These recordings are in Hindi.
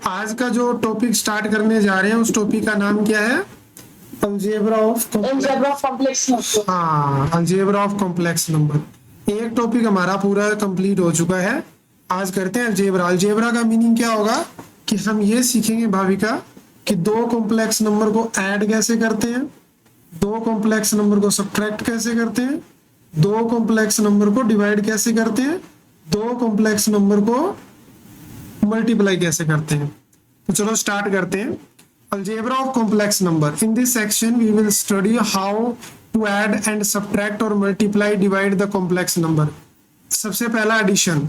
आज का जो टॉपिक स्टार्ट करने जा रहे हैं उस टॉपिक का नाम क्या है? Algebra of complex number. हाँ, अलजेब्रा ऑफ कॉम्प्लेक्स नंबर। एक टॉपिक हमारा पूरा कंप्लीट हो चुका है। आज करते हैं अलजेब्रा। अलजेब्रा का मीनिंग क्या होगा कि हम ये सीखेंगे भाविका कि दो कॉम्प्लेक्स नंबर को ऐड कैसे करते हैं, दो कॉम्प्लेक्स नंबर को सब्ट्रैक्ट कैसे करते हैं, दो कॉम्प्लेक्स नंबर को डिवाइड कैसे करते हैं, दो कॉम्प्लेक्स नंबर को मल्टीप्लाई कैसे करते हैं। तो चलो स्टार्ट करते हैं। Algebra of complex number. In this section we will study how to add and subtract और multiply divide the complex number. सबसे पहला एडिशन।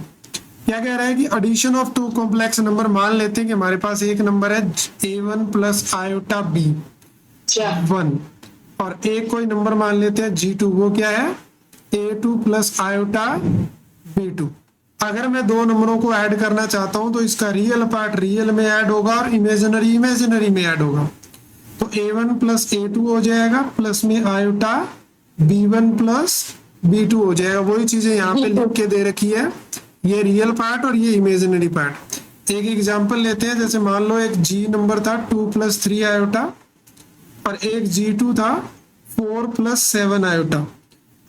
क्या कह रहा है कि addition of two complex number. मान लेते हैं कि हमारे पास एक नंबर है a1 प्लस आयोटा b 1 और एक कोई नंबर मान लेते हैं g2, वो क्या है a2 प्लस आयोटा b2। अगर मैं दो नंबरों को ऐड करना चाहता हूं तो इसका रियल पार्ट रियल में ऐड होगा और इमेजिनरी इमेजिनरी में ऐड होगा। तो a1 प्लस a2 हो जाएगा, प्लस में आयोटा b1 प्लस b2 हो जाएगा। वही चीजें यहाँ पे लिख के दे रखी है, ये रियल पार्ट और ये इमेजिनरी पार्ट। एक एग्जांपल लेते हैं, जैसे मान लो एक g नंबर था 2 प्लस 3 आयोटा और एक g2 था 4 प्लस 7 आयोटा।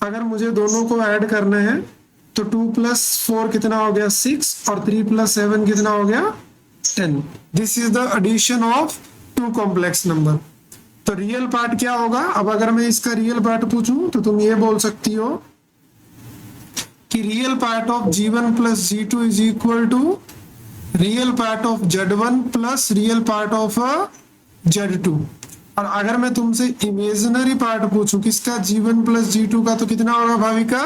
अगर मुझे दोनों को ऐड करना है तो 2 प्लस 4 कितना हो गया 6 और 3 प्लस 7 कितना हो गया 10। This is the addition of two complex number. तो रियल पार्ट क्या होगा? अब अगर मैं इसका रियल पार्ट पूछूं तो तुम ये बोल सकती हो कि real part of g1 plus g2 is equal to real part of z1 plus real part of z2। और अगर मैं तुमसे इमेजिनरी पार्ट पूछूं किसका, g1 प्लस g2 का, तो कितना होगा Bhavika?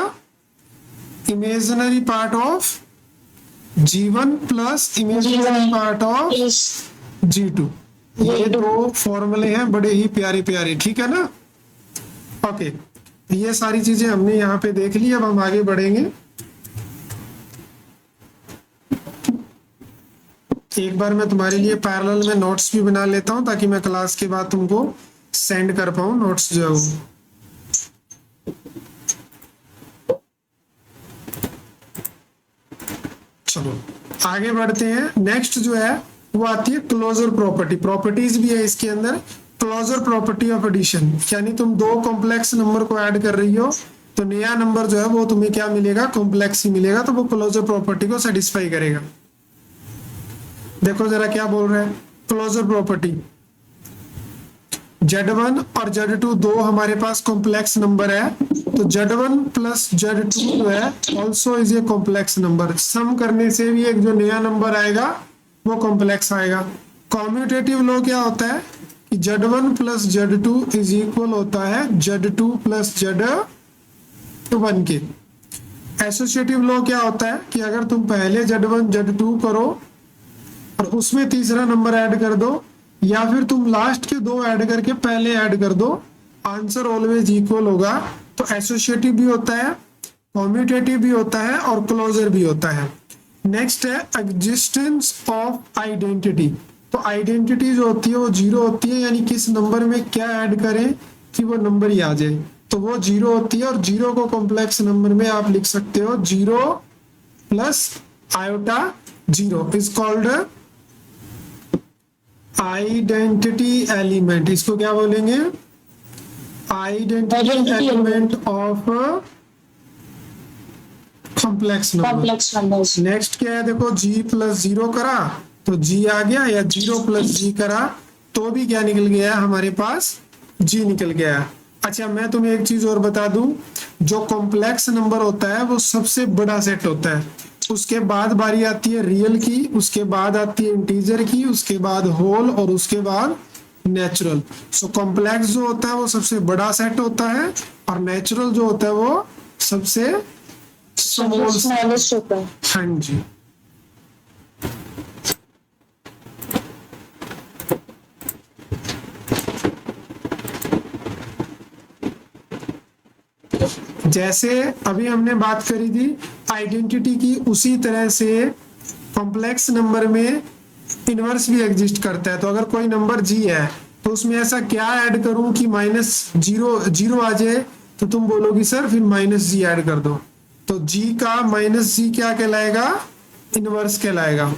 Imaginary part of g1 plus imaginary part of g2। ये दो फॉर्मूले हैं बड़े ही प्यारे प्यारे, ठीक है ना। ओके, ये सारी चीजें हमने यहाँ पे देख ली। अब हम आगे बढ़ेंगे। एक बार मैं तुम्हारे लिए पैरेलल में नोट्स भी बना लेता हूँ ताकि मैं क्लास के बाद तुमको सेंड कर पाऊँ नोट्स जो है। चलो आगे बढ़ते हैं। नेक्स्ट जो है वो आती है क्लोजर प्रॉपर्टी। प्रॉपर्टीज भी है इसके अंदर। क्लोजर प्रॉपर्टी ऑफ एडिशन, यानी तुम दो कॉम्प्लेक्स नंबर को ऐड कर रही हो तो नया नंबर जो है वो तुम्हें क्या मिलेगा? कॉम्प्लेक्स ही मिलेगा। तो वो क्लोजर प्रॉपर्टी को सेटिस्फाई करेगा। देखो जरा क्या बोल रहे हैं। क्लोजर प्रॉपर्टी, z1 और z2 दो हमारे पास कॉम्प्लेक्स नंबर है, तो z1 प्लस z2 जो है also is a complex number. Sum करने से भी एक जो नया नंबर आएगा वो कॉम्प्लेक्स आएगा। कॉम्यूटेटिव लॉ क्या होता है कि z1 plus z2 is equal होता है z2 प्लस z1 के। एसोसिएटिव लॉ क्या होता है कि अगर तुम पहले z1 z2 करो और उसमें तीसरा नंबर ऐड कर दो, या फिर तुम लास्ट के दो ऐड करके पहले ऐड कर दो, आंसर ऑलवेज इक्वल होगा। तो एसोसिएटिव भी होता है, कॉम्यूटेटिव भी होता है और क्लोजर भी होता है। नेक्स्ट है एग्जिस्टेंस ऑफ आइडेंटिटी। तो आइडेंटिटी जो होती है वो जीरो होती है, यानी किस नंबर में क्या ऐड करें कि वो नंबर ही आ जाए, तो वो जीरो होती है। और जीरो को कॉम्प्लेक्स नंबर में आप लिख सकते हो 0 plus iota 0 is called identity element. इसको क्या बोलेंगे? Identity element of complex number. Next क्या है? देखो g प्लस 0 करा तो g आ गया, या 0 प्लस g करा तो भी क्या निकल गया? हमारे पास g निकल गया। अच्छा, मैं तुम्हें एक चीज और बता दूं, जो कॉम्प्लेक्स नंबर होता है वो सबसे बड़ा सेट होता है। उसके बाद बारी आती है रियल की, उसके बाद आती है इंटीजर की, उसके बाद होल और उसके बाद नेचुरल। सो कॉम्प्लेक्स जो होता है वो सबसे बड़ा सेट होता है और नेचुरल जो होता है वो सबसे स्मॉलेस्ट होता है। हाँ जी। जैसे अभी हमने बात करी थी आइडेंटिटी की, उसी तरह से कॉम्प्लेक्स नंबर में इनवर्स भी एग्जिस्ट करता है। तो अगर कोई नंबर g है तो उसमें ऐसा क्या ऐड करूं कि -0 आ जाए, तो तुम बोलोगी सर फिर -g ऐड कर दो। तो g का -g क्या कहलाएगा? इनवर्स कहलाएगा।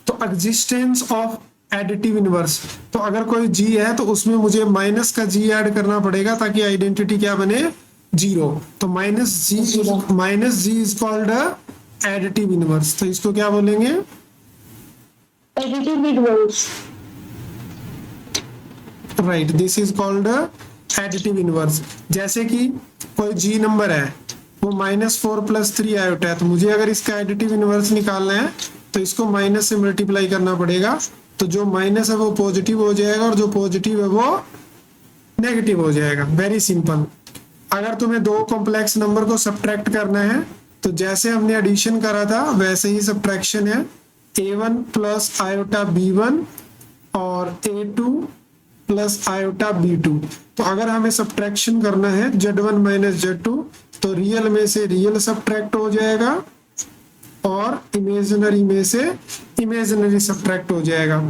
तो एग्जिस्टेंस ऑफ एडिटिव इनवर्स, तो अगर कोई जी है तो उसमें मुझे माइनस का जी ऐड करना पड़ेगा ताकि आइडेंटिटी क्या बने, जीरो। तो minus Z is called additive inverse, तो इसको क्या बोलेंगे, additive inverse. Right, this is called additive inverse. जैसे कि कोई जी नंबर है वो -4 + 3 आयोटा है, तो मुझे अगर इसका एडिटिव इनवर्स निकालना है तो इसको माइनस से मल्टीप्लाई करना पड़ेगा, तो जो माइनस है वो पॉजिटिव हो जाएगा और जो पॉजिटिव है वो नेगेटिव हो जाएगा। Very simple. अगर तुम्हें दो कॉम्प्लेक्स नंबर को सब्ट्रैक्ट करना है तो जैसे हमने एडिशन करा था वैसे ही सब्ट्रैक्शन है, a1 प्लस आयोटा b1 और a2 प्लस आयोटा b2। तो अगर हमें सब्ट्रैक्शन करना है z1 माइनस z2 तो रियल में से रियल सब्ट्रैक्ट हो जाएगा और इमेजिनरी में से इमेजिनरी सब्ट्रैक्ट हो जाएगा।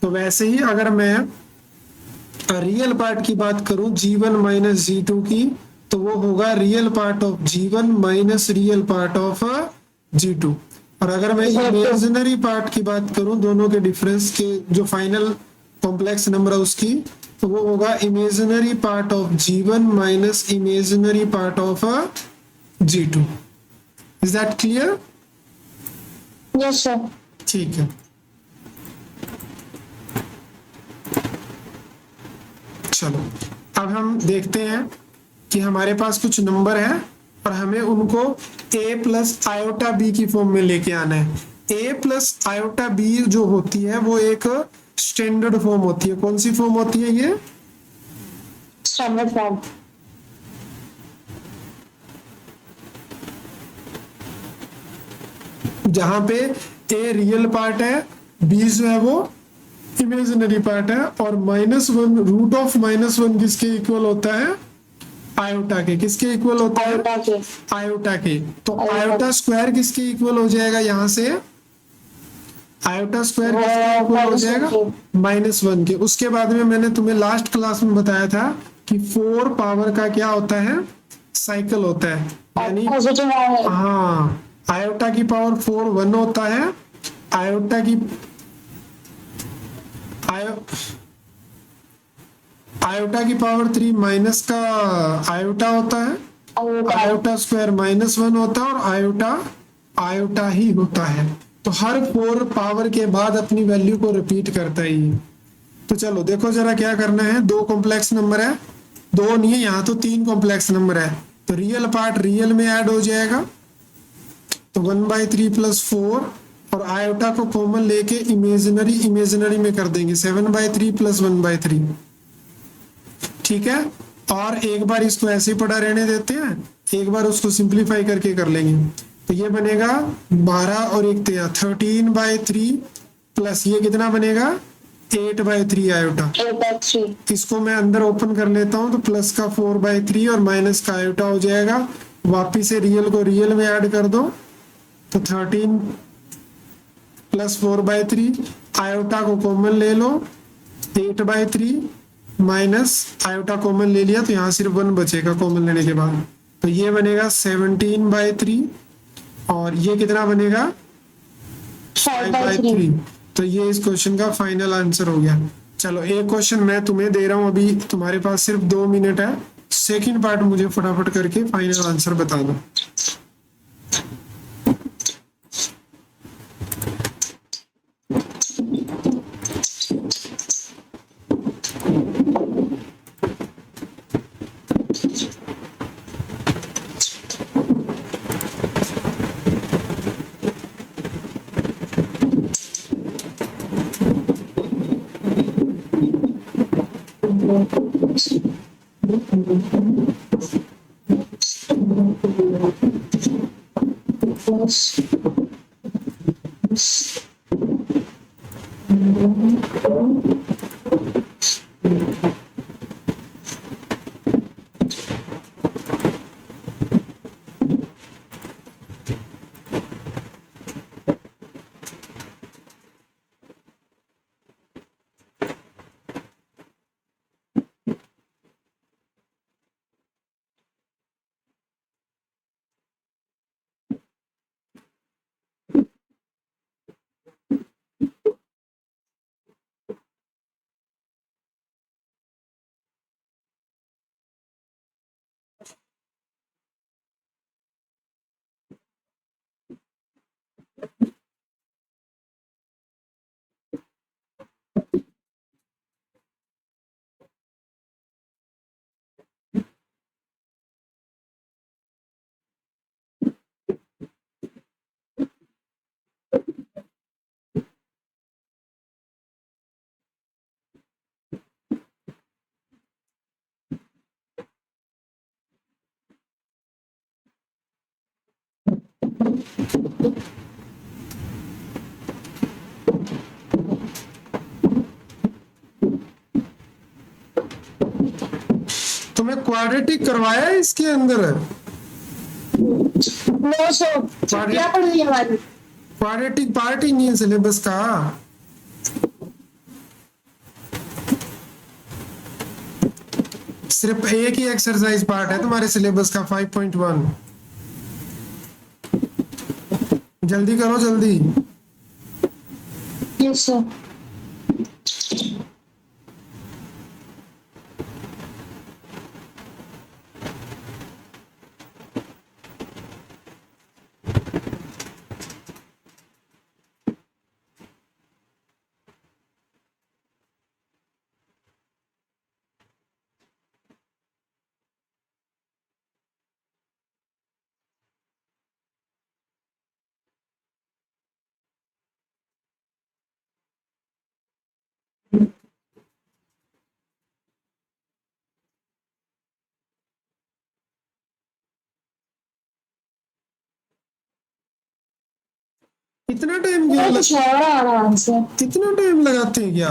तो वैसे ही अगर मैं रियल पार्ट की बात करूं g1 माइनस g2 की, तो वो होगा real part of g1 minus real part of g2। और अगर मैं इमेजिनरी पार्ट की बात करूं दोनों के डिफरेंस के जो फाइनल कॉम्प्लेक्स नंबर है उसकी, तो वो होगा imaginary part of g1 minus imaginary part of g2। Is that clear? Yes sir. ठीक है, चलो अब हम देखते हैं कि हमारे पास कुछ नंबर है और हमें उनको a प्लस आयोटा b की फॉर्म में लेके आना है। a प्लस आयोटा b जो होती है वो एक स्टैंडर्ड फॉर्म होती है। कौन सी फॉर्म होती है ये? Standard form. जहां पे a रियल पार्ट है, b जो है वो इमेजिनरी पार्ट है, और -1 रूट ऑफ -1 किसके इक्वल होता है? आयोटा के। किसके इक्वल होता है? आयोटा के। आयोटा के। तो आयोटा स्क्वायर किसके इक्वल हो जाएगा? यहाँ से आयोटा स्क्वायर किसके इक्वल हो जाएगा? -1 के। उसके बाद में मैंने तुम्हें लास्ट क्लास में बताया था कि 4 पावर का क्या होता है? साइकिल होता है, यानी पॉजिटिव है। हाँ, आयोटा की पावर 4 1 होता है, आयोटा की आयोटा की पावर 3 माइनस का आयोटा होता है, आयोटा स्क्वायर -1 होता है और आयोटा आयोटा ही होता है। तो हर 4 पावर के बाद अपनी वैल्यू को रिपीट करता है ये। तो चलो देखो जरा क्या करना है। दो कॉम्प्लेक्स नंबर है, दो नहीं है यहाँ तो 3 कॉम्प्लेक्स नंबर है, तो रियल पार्ट रियल में ऐड हो जाएगा, तो 1/3 + 4 और आयोटा को कॉमन लेके इमेजिनरी इमेजिनरी में कर देंगे, 7/3 + 1/3। ठीक है, और एक बार इसको ऐसे ही पड़ा रहने देते हैं, एक बार उसको सिंप्लीफाई करके कर लेंगे। तो ये बनेगा 12 और 1 13/3 प्लस ये कितना बनेगा? 8/3 आयोटा। 8/3। इसको मैं अंदर ओपन कर लेता हूँ, तो प्लस का 4/3 और माइनस का आयोटा हो जाएगा। वापिस से रियल को रियल में ऐड कर दो, तो 13 + 4/3, आयोटा को कॉमन ले लो, 8/3 माइनस आयोटा कॉमन ले लिया तो यहाँ सिर्फ 1 बचेगा कॉमन लेने के बाद, तो ये बनेगा 17/3 और ये कितना बनेगा? 5/3। तो ये इस क्वेश्चन का फाइनल आंसर हो गया। चलो एक क्वेश्चन मैं तुम्हें दे रहा हूँ, अभी तुम्हारे पास सिर्फ 2 मिनट है, सेकंड पार्ट मुझे फटाफट करके फाइनल आंसर बता दो। तुम्हें क्वाड्रेटिक करवाया है इसके अंदर? नो सर, छुट्टियां पड़ रही हमारी। क्वाड्रेटिक पार्ट ही नहीं है सिलेबस का। सिर्फ एक ही एक्सरसाइज पार्ट है तुम्हारे सिलेबस का 5.1। जल्दी करो जल्दी। Yes sir. इतना टाइम क्यों तो छोड़ा आराम से। इतना टाइम लगाते हैं क्या?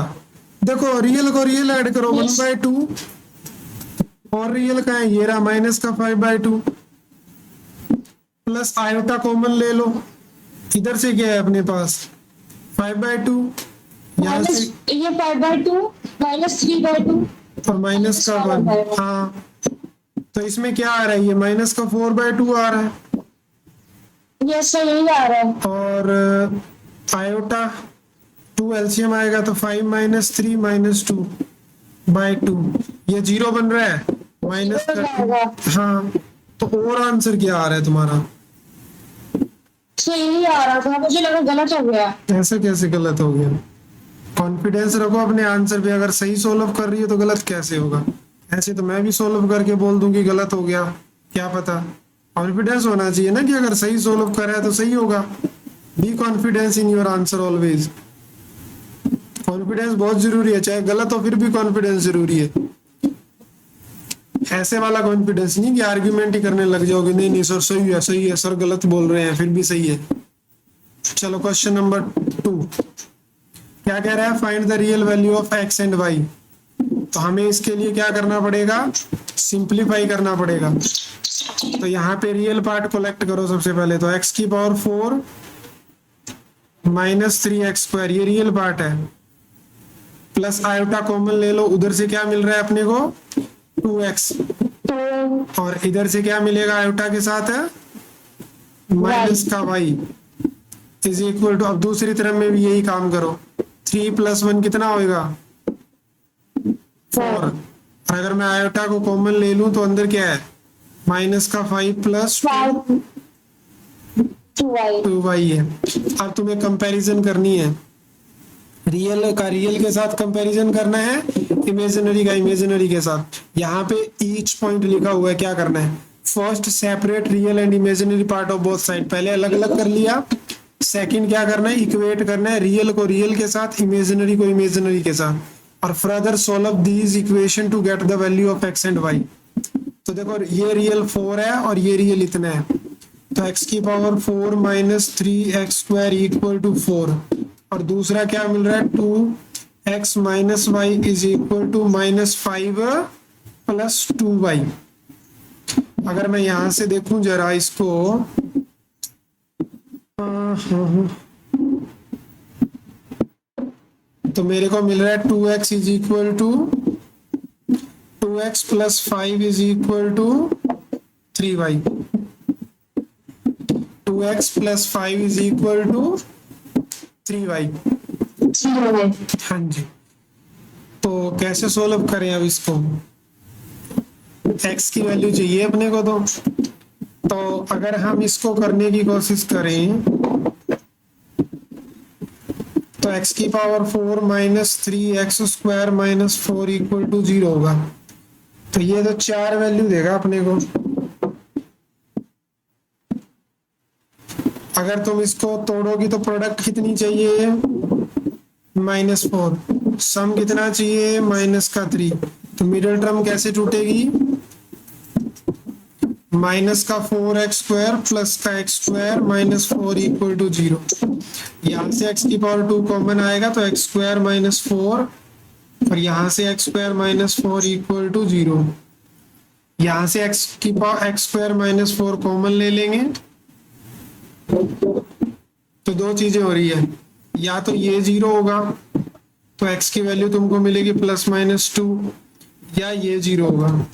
देखो रियल को रियल ऐड करो 1/2 और रियल का है ये रहा माइनस का 5/2 प्लस आयोटा कॉमन ले लो। इधर से क्या है अपने पास 5/2 यहाँ से ये 5/2 माइनस 3/2 और माइनस का 1। हाँ तो इसमें क्या आ रहा है? ये माइनस का 4/2 आ रहा है यस सर, यही आ रहा है। और आयोटा 2 एलसीएम आएगा तो 5 - 3 - 2/2 ये 0 बन रहा है माइनस हो का जाएगा। 2। हाँ तो और आंसर क्या आ रहा है तुम्हारा? सर यही आ रहा था, मुझे लगा गलत हो गया। ऐसा कैसे गलत हो गया? कॉन्फिडेंस रखो अपने आंसर पे। अगर सही सोल्व कर रही हो तो गलत कैसे होगा? ऐसे तो मैं भी सोल्व करके बोल दूं कि गलत हो गया, क्या पता। कॉन्फिडेंस होना चाहिए ना कि अगर सही सोल्व कर रहा है तो सही होगा। Be confidence in your answer always. Confidence बहुत जरूरी है, चाहे गलत हो फिर भी कॉन्फिडेंस जरूरी है। ऐसे वाला कॉन्फिडेंस नहीं कि आर्ग्यूमेंट ही करने लग जाओगे, नहीं नहीं सर सही है सर गलत बोल रहे हैं फिर भी सही है। चलो क्वेश्चन नंबर 2 क्या कह रहा है? Find the real value of X and Y. तो हमें इसके लिए क्या करना पड़ेगा? सिंप्लीफाई करना पड़ेगा। तो यहाँ पे रियल पार्ट कलेक्ट करो सबसे पहले। तो x की पावर 4 - 3x², ये रियल पार्ट है। प्लस आयोटा कॉमन ले लो, उधर से क्या मिल रहा है अपने को 2x तो और इधर से क्या मिलेगा आयोटा के साथ है माइनस का y इज इक्वल टू। अब दूसरी तरफ में भी यही काम करो। 3 + 1 कितना होएगा 4। और अगर मैं आयोटा को कॉमन ले लूं तो अंदर क्या है माइनस का 5 + 2y है। अब तुम्हें कंपैरिजन करनी है, रियल का रियल के साथ कंपैरिजन करना है, इमेजिनरी का इमेजिनरी के साथ। यहाँ पे ईच पॉइंट लिखा हुआ है, क्या करना है? First separate real and imaginary part of both side. पहले अलग अलग कर लिया। सेकंड क्या करना है? इक्वेट करना है रियल को रियल के साथ, इमेजिनरी को इमेजिनरी के साथ, और further solve these equation to get the value of X and Y. तो देखो ये रियल 4 है और ये रियल इतना है, तो x की पावर 4 - 3x² = 4। और दूसरा क्या मिल रहा है 2x - y = -5 + 2y। अगर मैं यहां से देखूं जरा इसको, तो मेरे को मिल रहा है 2x = 2x + 5 = 3y। 2x + 5 = 3y। हाँ जी। तो कैसे सोल्व करें अब इसको? x की वैल्यू चाहिए अपने को। तो अगर हम इसको करने की कोशिश करें तो x की power 4 minus 3x² minus 4 equal to 0 होगा। तो ये तो 4 वैल्यू देगा अपने को। अगर तुम इसको तोड़ोगी तो प्रोडक्ट कितनी चाहिए, -4। सम कितना चाहिए, -3। तो मिडिल टर्म कैसे टूटेगी, माइनस का 4x² प्लस का x² माइनस 4 इक्वल टू 0। यहाँ से x की पावर 2 कॉमन आएगा तो x² माइनस 4 और यहाँ से x² माइनस 4 इक्वल टू 0। यहाँ से x² माइनस 4 कॉमन ले लेंगे तो दो चीजें हो रही है, या तो ये 0 होगा तो x की वैल्यू तुमको मिलेगी +-2, या ये 0 होगा।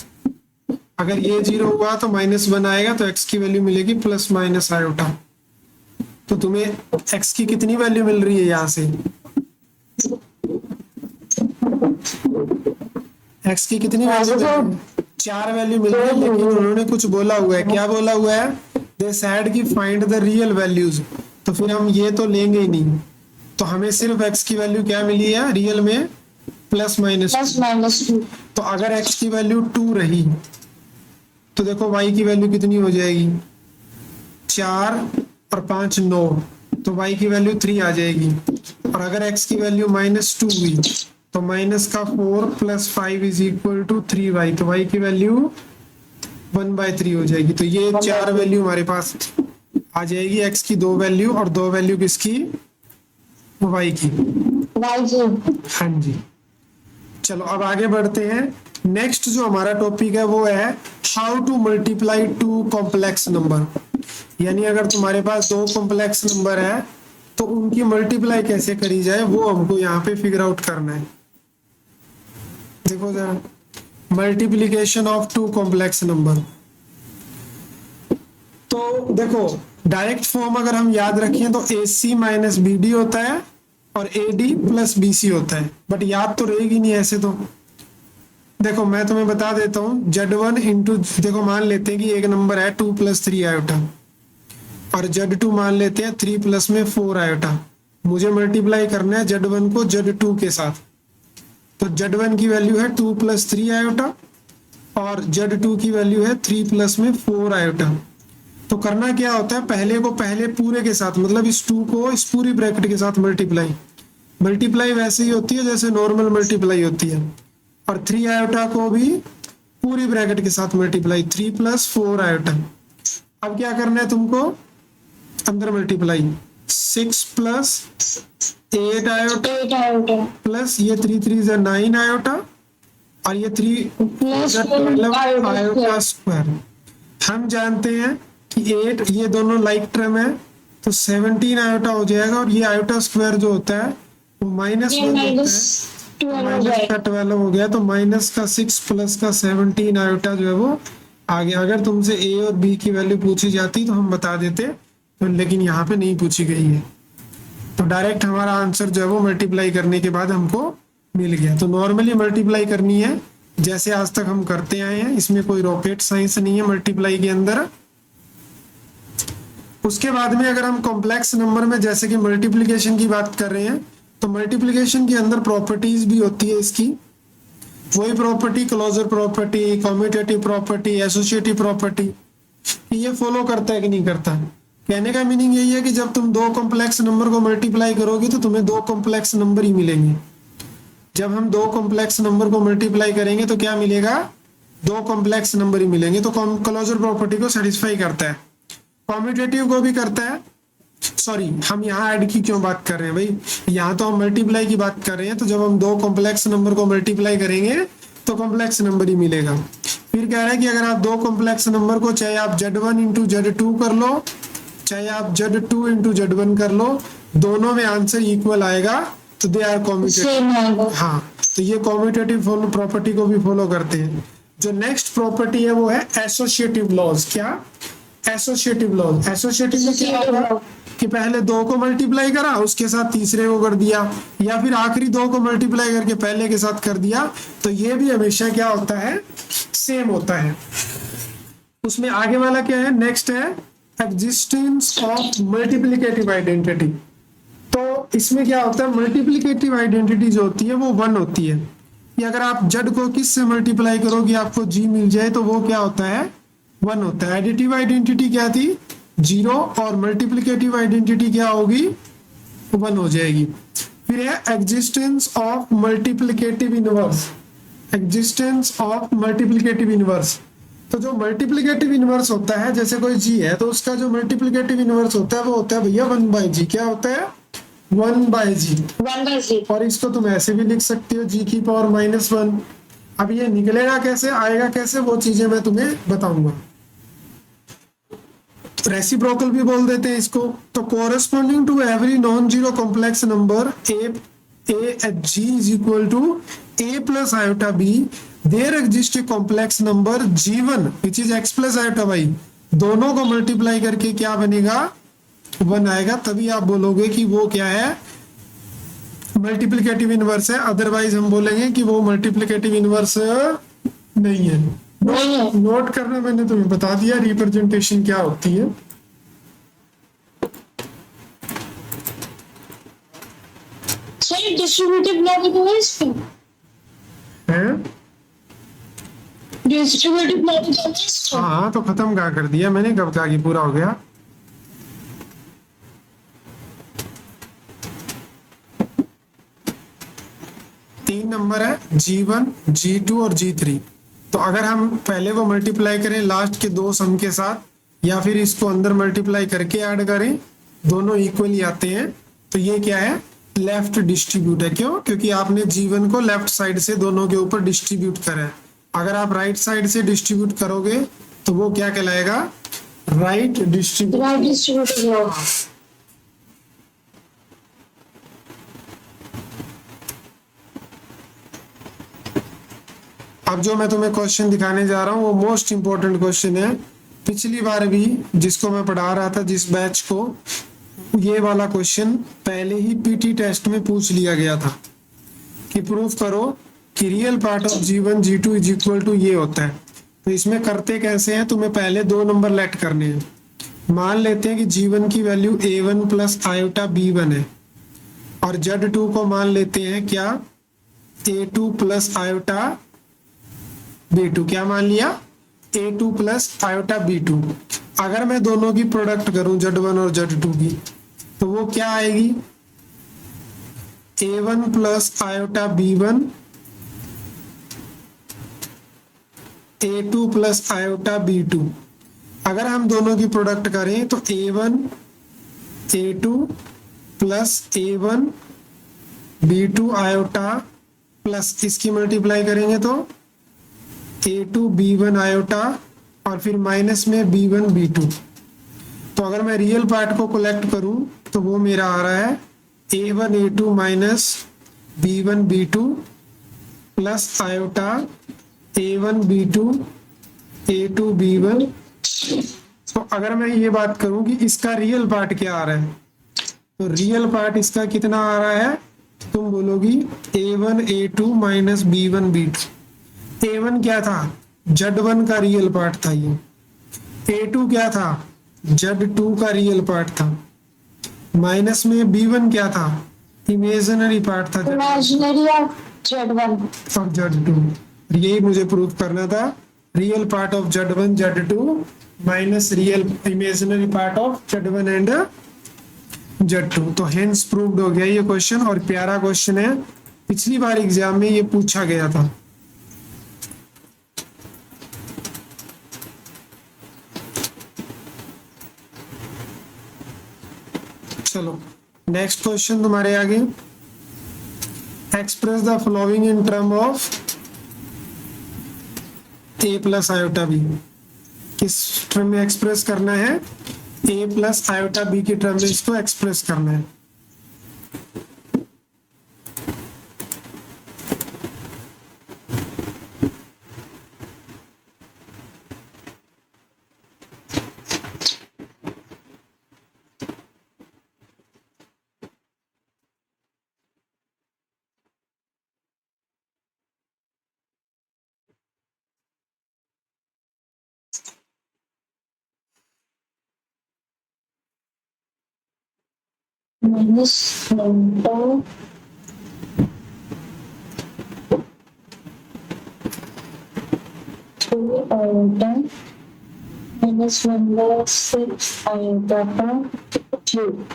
अगर ये 0 हुआ तो -1 आएगा तो x की वैल्यू मिलेगी ± आयोटा। तो तुम्हें x की कितनी वैल्यू मिल रही है, यहाँ से x की कितनी वैल्यू मिल रही है, 4 वैल्यू मिल रही है। लेकिन उन्होंने कुछ बोला हुआ है, क्या बोला हुआ है, दे सेड कि फाइंड द रियल वैल्यूज। तो फिर हम ये तो लेंगे ही नहीं, तो हमें सिर्फ x की वैल्यू क्या मिली है रियल में, +-2। तो अगर x की वैल्यू 2 रही तो देखो y की वैल्यू कितनी हो जाएगी, 4 और 5 9, तो y की वैल्यू 3 आ जाएगी। और अगर x की वैल्यू -2 हुई तो -4 + 5 इज इक्वल टू 3y, तो y की वैल्यू 1/3 हो जाएगी। तो ये 4 वैल्यू हमारे पास आ जाएगी, x की 2 वैल्यू और 2 वैल्यू किसकी, y की। हाँ जी, चलो अब आगे बढ़ते हैं। नेक्स्ट जो हमारा टॉपिक है वो है how to multiply 2 complex number. यानी अगर तुम्हारे पास 2 कॉम्प्लेक्स नंबर है तो उनकी मल्टीप्लाई कैसे करी जाए वो हमको यहाँ पे फिगर आउट करना है। देखो जरा, मल्टीप्लीकेशन ऑफ 2 कॉम्प्लेक्स नंबर। तो देखो डायरेक्ट फॉर्म अगर हम याद रखें तो AC माइनस BD होता है और AD प्लस BC होता है, बट याद तो रहेगी नहीं ऐसे। तो देखो मैं तुम्हें बता देता हूँ, Z1 इंटू, देखो मान लेते हैं कि एक नंबर है 2 + 3 आयोटा और Z2 मान लेते हैं 3 प्लस में 4 आयोटा। मुझे मल्टीप्लाई करना है Z1 को Z2 के साथ। तो Z1 की वैल्यू है 2 + 3 आयोटा और Z2 की वैल्यू है 3 प्लस में 4 आयोटा। तो करना क्या होता है, पहले को पहले पूरे के साथ, मतलब इस 2 को इस पूरी ब्रैकेट के साथ मल्टीप्लाई वैसे ही होती है जैसे नॉर्मल मल्टीप्लाई होती है। और 3 आयोटा को भी पूरी ब्रैकेट के साथ मल्टीप्लाई, 3 + 4 आयोटा। अब क्या करना है तुमको, अंदर मल्टीप्लाई 6 + 8 आयोटा प्लस ये 3 3 9 आयोटा और ये 3 12 आयोटा स्क्वायर। हम जानते हैं कि 8 ये दोनों लाइक टर्म है तो 17 आयोटा हो जाएगा और ये आयोटा स्क्वायर जो होता है वो -1 होता है, -12 हो गया। तो -6 प्लस का 17 आयोटा जो है वो आ गया। अगर तुमसे A और B की वैल्यू पूछी जाती तो हम बता देते, तो लेकिन यहाँ पे नहीं पूछी गई है। तो डायरेक्ट हमारा आंसर जो है वो मल्टीप्लाई करने के बाद हमको मिल गया। तो नॉर्मली मल्टीप्लाई करनी है जैसे आज तक हम करते आए हैं, इसमें कोई रॉकेट साइंस नहीं है मल्टीप्लाई के अंदर। उसके बाद में अगर हम कॉम्प्लेक्स नंबर में जैसे कि मल्टीप्लिकेशन की बात कर रहे हैं तो मल्टीप्लिकेशन के अंदर प्रॉपर्टीज भी होती है इसकी। वही property, closure property, commutative property, associative property, ये फॉलो करता है कि नहीं करता। कहने का मीनिंग यही है कि जब तुम 2 कॉम्प्लेक्स नंबर को मल्टीप्लाई करोगे तो तुम्हें 2 कॉम्प्लेक्स नंबर ही मिलेंगे। जब हम 2 कॉम्प्लेक्स नंबर को मल्टीप्लाई करेंगे तो क्या मिलेगा, 2 कॉम्प्लेक्स नंबर ही मिलेंगे। तो क्लोजर प्रॉपर्टी को सेटिस्फाई करता है, कम्यूटेटिव को भी करता है। सॉरी, हम यहाँ ऐड की क्यों बात कर रहे हैं भाई, यहाँ तो हम मल्टीप्लाई की बात कर रहे हैं। तो जब हम 2 कॉम्प्लेक्स नंबर को मल्टीप्लाई करेंगे तो कॉम्प्लेक्स नंबर ही मिलेगा। फिर कह रहा है कि अगर आप 2 कॉम्प्लेक्स नंबर को चाहे आप Z1 × Z2 कर लो, चाहे आप Z2 × Z1 कर लो, दोनों में आंसर इक्वल आएगा। तो दे आर कम्यूटेटिव। हाँ, तो ये कम्यूटेटिव प्रॉपर्टी को भी फॉलो करते हैं। जो नेक्स्ट प्रॉपर्टी है वो है एसोसिएटिव लॉज। क्या, एसोसिएटिव लॉज। एसोसिएटिव में क्या होगा कि पहले 2 को मल्टीप्लाई करा उसके साथ तीसरे को कर दिया, या फिर आखिरी 2 को मल्टीप्लाई करके पहले के साथ कर दिया। तो ये भी हमेशा क्या होता है, सेम होता है। उसमें आगे वाला क्या है, नेक्स्ट है एग्जिस्टेंस ऑफ मल्टीप्लिकेटिव आइडेंटिटी। तो इसमें क्या होता है, मल्टीप्लिकेटिव आइडेंटिटी जो होती है वो 1 होती है, कि अगर आप जड को किस से मल्टीप्लाई करोगे आपको जी मिल जाए तो वो क्या होता है, 1 होता है। एडिटिव आइडेंटिटी क्या थी, 0, और मल्टीप्लिकेटिव आइडेंटिटी क्या होगी, 1 हो जाएगी। फिर है existence of multiplicative inverse, existence of multiplicative inverse. तो जो मल्टीप्लिकेटिव इनवर्स होता है, जैसे कोई जी है तो उसका जो मल्टीप्लिकेटिव इनवर्स होता है वो होता है भैया 1/g। क्या होता है, 1/g। 1/g। और इसको तुम ऐसे भी लिख सकते हो g⁻⁻1। अब ये निकलेगा कैसे, आएगा कैसे, वो चीजें मैं तुम्हें बताऊंगा। रेसिप्रोकल भी बोल देते हैं इसको। तो corresponding to every non zero complex number a at g is equal to a plus iota b, there exists a complex number g1 which is x plus iota y। दोनों को मल्टीप्लाई करके क्या बनेगा, 1 आएगा, तभी आप बोलोगे कि वो क्या है, मल्टीप्लिकेटिव इनवर्स है। अदरवाइज हम बोलेंगे कि वो मल्टीप्लिकेटिव इनवर्स नहीं है। नहीं है। नोट करना मैंने तुम्हें बता दिया रिप्रेजेंटेशन क्या होती है। सर डिस्ट्रीब्यूटिव लॉजिक है इसकी, हैं? डिस्ट्रीब्यूटिव लॉजिक है इसकी। हाँ तो खत्म कहा कर दिया मैंने, कब कहा कि पूरा हो गया। तीन नंबर है G1, G2 और G3। तो अगर हम पहले को मल्टीप्लाई करें लास्ट के दो सम के साथ, या फिर इसको अंदर मल्टीप्लाई करके ऐड करें, दोनों इक्वली आते हैं, तो ये क्या है, लेफ्ट डिस्ट्रीब्यूट है। क्यों, क्योंकि आपने G1 को लेफ्ट साइड से दोनों के ऊपर डिस्ट्रीब्यूट करा है। अगर आप राइट साइड से डिस्ट्रीब्यूट करोगे तो वो क्या कहलाएगा, right distribute. Right distributive logic. अब जो मैं तुम्हें क्वेश्चन दिखाने जा रहा हूँ वो मोस्ट इंपॉर्टेंट क्वेश्चन है। पिछली बार भी जिसको मैं पढ़ा रहा था, जिस बैच को, ये वाला क्वेश्चन पहले ही पीटी टेस्ट में पूछ लिया गया था कि प्रूफ करो कि real part of G1 G2 is equal to ये होता है। तो इसमें करते कैसे हैं, तुम्हें पहले दो नंबर लेट करने हैं। मान लेते हैं कि G1 की value A1 plus iota B1 है, और Z2 को मान लेते हैं क्या, A2 प्लस आयोटा B2। क्या मान लिया, A2 प्लस आयोटा B2। अगर मैं दोनों की प्रोडक्ट करूं Z1 और Z2 की, तो वो क्या आएगी, A1 plus iota B1, A2 plus iota B2। अगर हम दोनों की प्रोडक्ट करें तो A1 A2 plus A1 B2 iota, plus इसकी मल्टीप्लाई करेंगे तो A2 B1 आयोटा, और फिर माइनस में B1 B2। तो अगर मैं रियल पार्ट को कलेक्ट करूं तो वो मेरा आ रहा है A1 A2 minus B1 B2 plus iota A1 B2 A2 B1। तो अगर मैं ये बात करूं कि इसका रियल पार्ट क्या आ रहा है, तो रियल पार्ट इसका कितना आ रहा है, तुम बोलोगी A1 A2 minus B1 B2। A1 क्या था, Z1 का रियल पार्ट था ये। A2 क्या था, Z2 का रियल पार्ट था। माइनस में B1 क्या था, इमेजिनरी पार्ट था इमेजिनरी ऑफ Z1 और Z2। यही मुझे प्रूफ करना था, real part of Z1 Z2 minus real imaginary part of Z1 and Z2। तो हेंस प्रूव्ड हो गया ये क्वेश्चन, और प्यारा क्वेश्चन है, पिछली बार एग्जाम में ये पूछा गया था। चलो नेक्स्ट क्वेश्चन तुम्हारे आगे, express the following in term of A plus iota B। किस टर्म में एक्सप्रेस करना है, A प्लस आयोटा B की टर्म में इसको एक्सप्रेस करना है। Minus lambda 2 iota minus lambda 6 iota का क्यूब।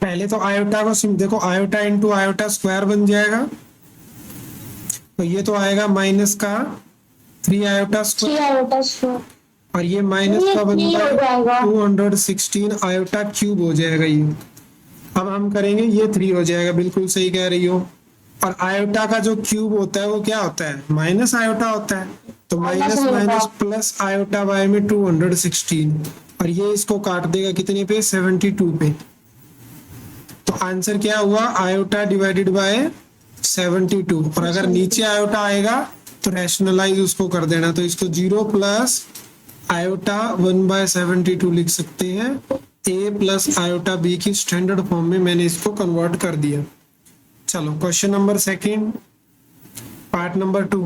पहले तो आयोटा को देखो, आयोटा इंटू आयोटा स्क्वायर बन जाएगा, तो ये तो आएगा माइनस का 3 आयोटा 3 स्क्वायर, आयोटा स्क्वायर, और ये माइनस ये का बन 3 हो जाएगा जाएगा। 216 आयोटा क्यूब हो जाएगा ये। अब हम करेंगे, ये 3 हो जाएगा, बिल्कुल सही कह रही हो। और आयोटा का जो क्यूब होता है वो क्या होता है, माइनस आयोटा होता है, तो minus minus iota. Minus plus iota by में 216, और ये इसको काट देगा कितने पे, 72 पे। तो आंसर क्या हुआ, आयोटा डिवाइडेड बाय 72। और अगर नीचे आयोटा आएगा तो रैशनलाइज उसको कर देना, तो इसको 0 प्लस आयोटा 1/72 लिख सकते हैं। ए प्लस आयोटा बी की स्टैंडर्ड फॉर्म में मैंने इसको कन्वर्ट कर दिया। चलो question number second, part number 2।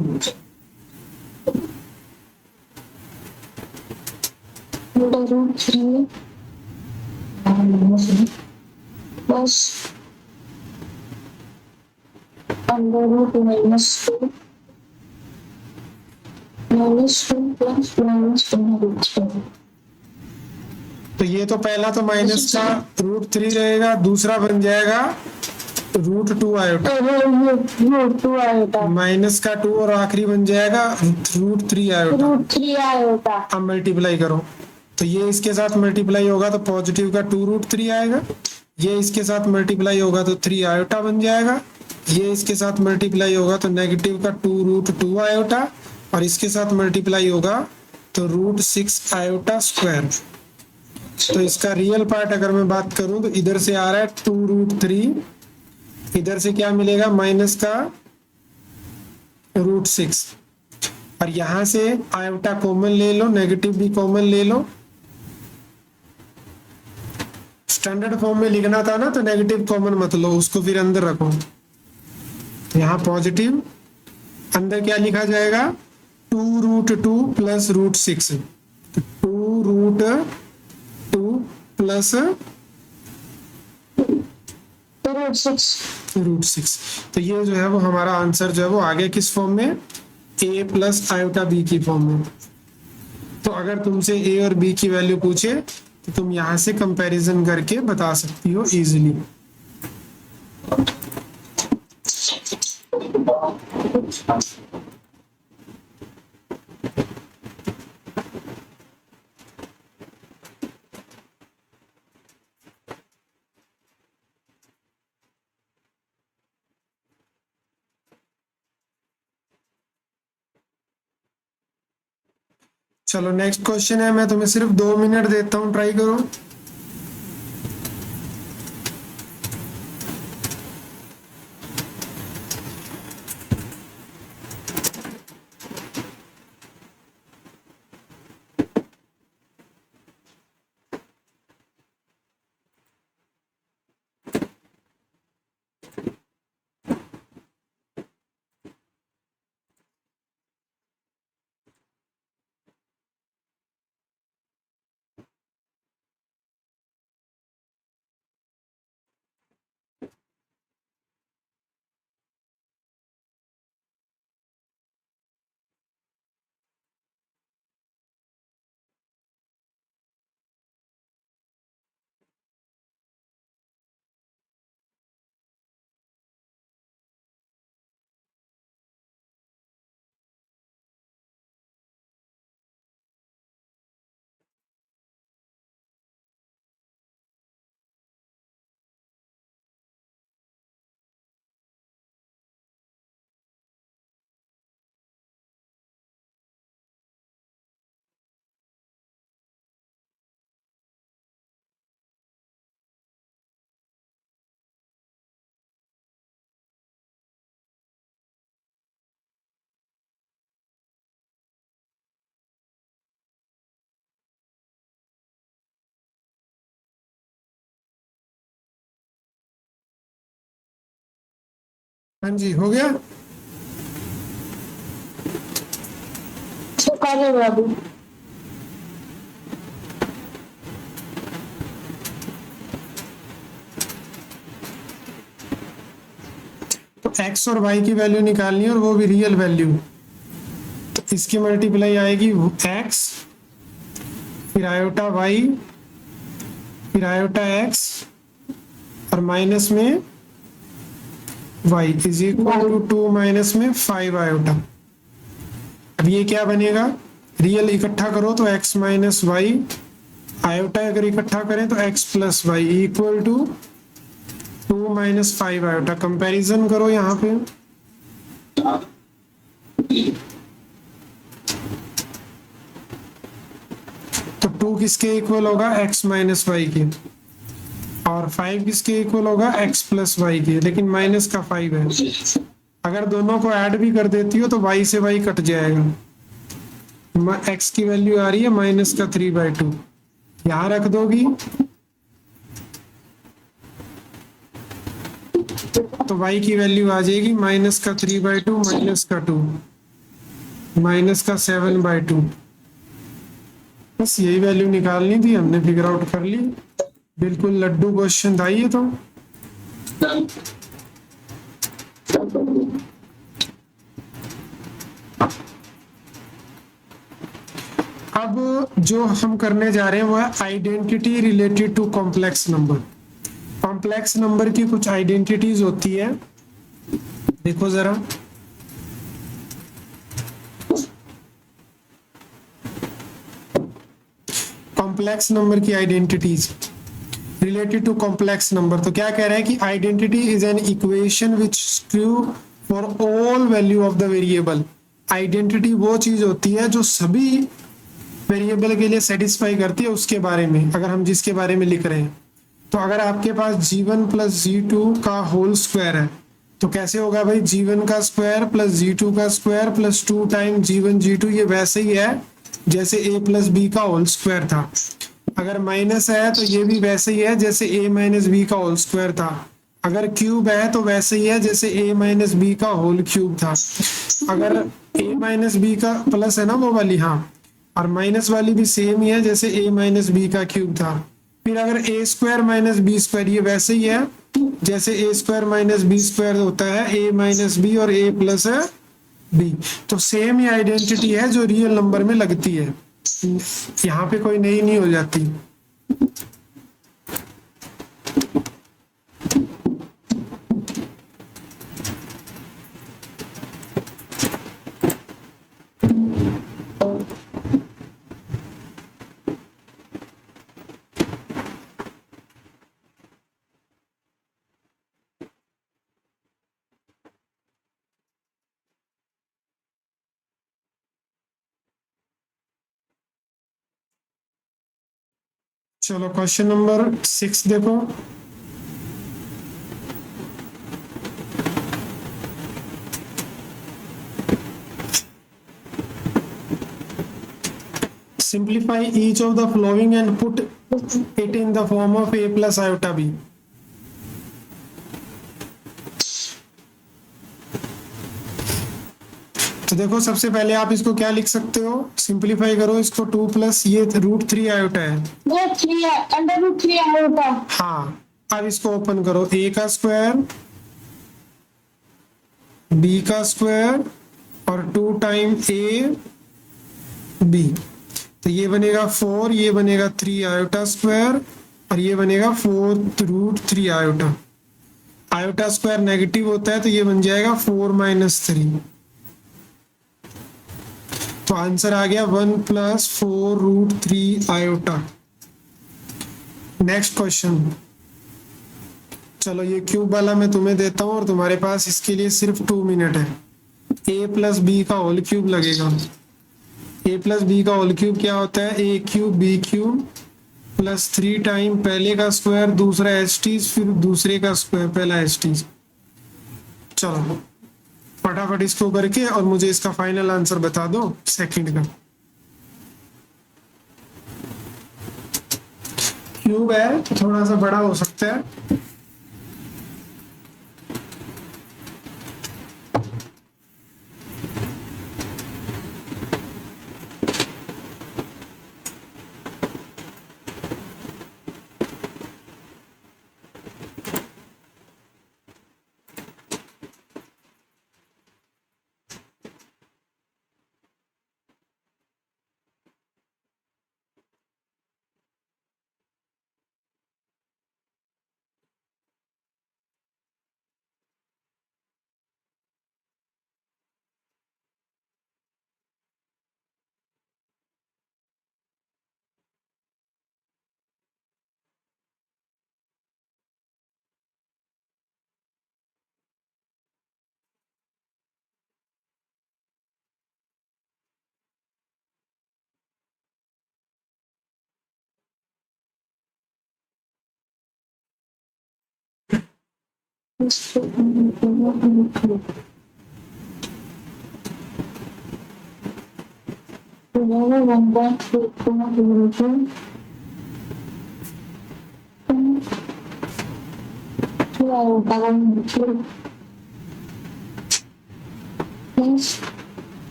Root 3 plus under root minus 2 plus minus 2 root 2। तो ये तो पहला तो माइनस का √3 रहेगा, दूसरा बन जाएगा √2 आयोटा, रूट 2 आयोटा माइनस का 2, और आखिरी बन जाएगा √3 आयोटा। Root 3 iota. अब मल्टीप्लाई करो, तो ये इसके साथ मल्टीप्लाई होगा तो पॉजिटिव का 2√3 आएगा, ये इसके साथ मल्टीप्लाई होगा तो 3 आयोटा बन जाएगा, ये इसके साथ मल्टीप्लाई होगा तो नेगेटिव का 2√2 आयोटा, और इसके साथ मल्टीप्लाई होगा तो √6 आयोटा स्क्वायर। तो इसका रियल पार्ट अगर मैं बात करूं तो इधर से आ रहा है 2√3, इधर से क्या मिलेगा, माइनस का √6, और यहां से आयोटा कॉमन ले लो, नेगेटिव भी कॉमन ले लो। स्टैंडर्ड फॉर्म में लिखना था ना, तो नेगेटिव कॉमन मत लो, उसको फिर अंदर रखो। यहाँ पॉजिटिव, अंदर क्या लिखा जाएगा, 2√2 प्लस √6, 2√2 प्लस √6। तो ये जो है वो हमारा आंसर जो है वो आ गया किस फॉर्म में, ए प्लस आयोटा बी की फॉर्म में। तो अगर तुमसे ए और बी की वैल्यू पूछे तो तुम यहाँ से कंपैरिजन करके बता सकती हो इजीली। चलो नेक्स्ट क्वेश्चन है, मैं तुम्हें सिर्फ 2 मिनट देता हूँ, ट्राई करो। हाँ जी, हो गया। कर रहे हो अभी? तो x और y की वैल्यू निकालनी है और वो भी रियल वैल्यू। तो इसकी मल्टीप्लाई आएगी x, फिर आयोटा y, फिर आयोटा x और माइनस में y is equal to 2 minus में 5 आयोटा। अब ये क्या बनेगा, रियल इकट्ठा करो तो x माइनस वाई, आयोटा अगर इकट्ठा करें तो x plus y equal to 2 minus 5 iota. Comparison करो यहाँ पे, तो 2 किसके इक्वल होगा, x माइनस वाई के, और 5 किसके इक्वल होगा, x प्लस वाई के, लेकिन माइनस का 5 है। अगर दोनों को ऐड भी कर देती हो तो y से y कट जाएगा। x की वैल्यू आ रही है माइनस का 3/2, यहां रख दोगी तो y की वैल्यू आ जाएगी माइनस का 3/2 माइनस का 2 माइनस का 7/2। बस यही वैल्यू निकालनी थी, हमने फिगर आउट कर ली। बिल्कुल लड्डू क्वेश्चन था ये तो। अब जो हम करने जा रहे हैं वो है identity related to complex number. Complex number की कुछ आइडेंटिटीज होती है, देखो जरा। कॉम्प्लेक्स नंबर की identities related to complex number. तो क्या कह रहे हैं कि identity is an equation which true for all value of the variable. Identity वो चीज होती है जो सभी वेरिएबल के लिए सेटिस्फाई करती है उसके बारे में, अगर हम जिसके बारे में लिख रहे हैं। तो अगर आपके पास g1 प्लस g2 का होल स्क्वायर है तो कैसे होगा भाई, g1 का स्क्वायर प्लस g2 का square plus 2 time g1 g2, ये वैसे ही है जैसे a प्लस b का होल स्क्वायर था। अगर माइनस है तो ये भी वैसे ही है जैसे a माइनस b का होल स्क्वायर था। अगर क्यूब है तो वैसे ही है जैसे a माइनस b का होल क्यूब था। अगर a माइनस b का प्लस है ना वो वाली, हाँ, और माइनस वाली भी सेम ही है जैसे a माइनस b का क्यूब था। फिर अगर a square minus b square, ये वैसे ही है जैसे a square minus b square होता है a माइनस b और a प्लस b। तो सेम ही आइडेंटिटी है जो रियल नंबर में लगती है, यहाँ पे कोई नई नहीं हो जाती। चलो क्वेश्चन नंबर 6 देखो। Simplify each of the following and put it in the form of a plus iota b. तो देखो सबसे पहले आप इसको क्या लिख सकते हो, सिंप्लीफाई करो इसको, 2 प्लस ये √3 आयोटा है, ये 3 √3 आयोटा। हाँ। अब इसको ओपन करो, a का स्क्वायर b का स्क्वायर और 2 टाइम a b, तो ये बनेगा 4, ये बनेगा 3 आयोटा स्क्वायर और ये बनेगा 4 √3 आयोटा। आयोटा स्क्वायर नेगेटिव होता है तो ये बन जाएगा 4 माइनस 3। तो आंसर आ गया 1 प्लस 4 √3 आयोटा। नेक्स्ट क्वेश्चन, चलो ये क्यूब वाला मैं तुम्हें देता हूं और तुम्हारे पास इसके लिए सिर्फ 2 मिनट है। a प्लस बी का होल क्यूब लगेगा। a प्लस बी का होल क्यूब क्या होता है, a cube b cube plus 3 time पहले का स्क्वायर दूसरा ht फिर दूसरे का स्क्वायर पहला ht। चलो फटाफट इसको करके और मुझे इसका फाइनल आंसर बता दो सेकंड का। क्यूब है तो थोड़ा सा बड़ा हो सकता है,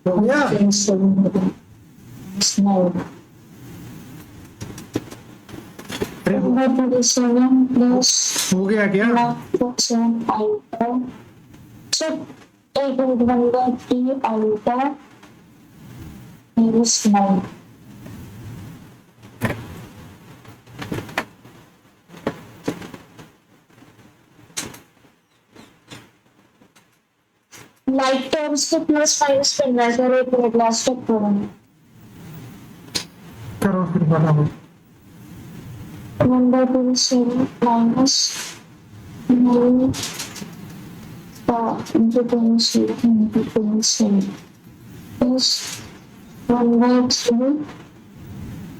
हो गया? अरे हो गया क्या? लाइक टर्म्स को प्लस माइनस करना है सर, एक मिनट लास्ट तक करो। करो फिर बराबर। 1/27 माइनस 9 into 27 into 27 plus 1/3